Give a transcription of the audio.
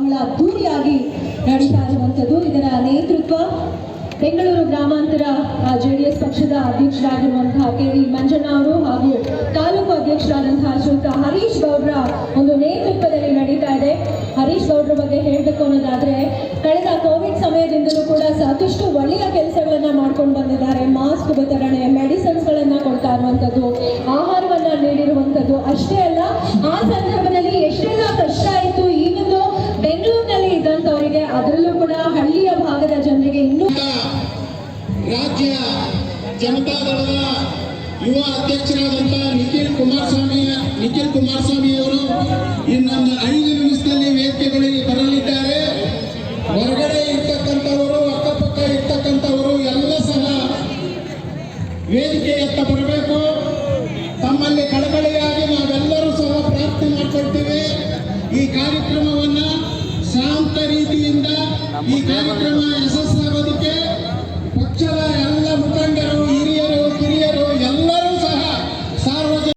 ಬಹಳ ಅದ್ದೂರಿಯಾಗಿ ನಡೀತಾ ಇರುವಂಥದ್ದು. ಇದರ ನೇತೃತ್ವ ಬೆಂಗಳೂರು ಗ್ರಾಮಾಂತರ JDS ಪಕ್ಷದ ಅಧ್ಯಕ್ಷರಾಗಿರುವಂತಹ KV ಮಂಜಣ್ಣ ಅವರು ಹಾಗೂ ತಾಲೂಕು ಅಧ್ಯಕ್ಷರಾದಂತಹ ಶ್ರೀಯುತ ಹರೀಶ್ ಗೌಡ್ರ ಒಂದು ನೇತೃತ್ವದಲ್ಲಿ ನಡೀತಾ ಇದೆ. ಹರೀಶ್ ಗೌಡ್ರ ಬಗ್ಗೆ ಹೇಳಬೇಕು ಅನ್ನೋದಾದ್ರೆ, ಕಳೆದ ಕೋವಿಡ್ ಸಮಯದಿಂದಲೂ ಕೂಡ ಸಾಕಷ್ಟು ಒಳ್ಳೆಯ ಕೆಲಸಗಳನ್ನ ಮಾಡ್ಕೊಂಡು ಬಂದಿದ್ದಾರೆ. ಮಾಸ್ಕ್ ವಿತರಣೆ, ಮೆಡಿಸಿನ್ಸ್ಗಳನ್ನ ಕೊಡ್ತಾ ಇರುವಂಥದ್ದು, ಆಹಾರವನ್ನ ನೀಡಿರುವಂಥದ್ದು. ಅಷ್ಟೇ ಅಲ್ಲ, ಆ ಸಂದರ್ಭದಲ್ಲಿ ಎಷ್ಟೆಲ್ಲ ಕಷ್ಟ ಆಯಿತು ಈ ಒಂದು ಬೆಂಗಳೂರಿನಲ್ಲಿ ಇದ್ದಂಥವರಿಗೆ, ಅದರಲ್ಲೂ ಕೂಡ ಹಳ್ಳಿಯ ಭಾಗದ ಜನರಿಗೆ ಇನ್ನೂ ರಾಜ್ಯ ಜನತಾದಳದ ಯುವ ಅಧ್ಯಕ್ಷರಾದಂತಹ ನಿಖಿಲ್ ಕುಮಾರಸ್ವಾಮಿ ಅವರು ಇನ್ನೊಂದು 5 ನಿಮಿಷದಲ್ಲಿ ವೇದಿಕೆಗಳಿಗೆ ಬರಲಿದ್ದಾರೆ. ಹೊರಗಡೆ ಇರ್ತಕ್ಕಂಥವರು, ಅಕ್ಕಪಕ್ಕ ಇರ್ತಕ್ಕಂಥವರು ಎಲ್ಲ ಸಹ ವೇದಿಕೆಯತ್ತ ಬರಬೇಕು. ತಮ್ಮಲ್ಲಿ ಕಳಕಳಿಯಾಗಿ ನಾವೆಲ್ಲರೂ ಸಹ ಪ್ರಾರ್ಥನೆ ಮಾಡ್ಕೊಳ್ತೇವೆ. ಈ ಕಾರ್ಯಕ್ರಮವನ್ನ ಶಾಂತ ರೀತಿಯಿಂದ ಈ ಕಾರ್ಯಕ್ರಮ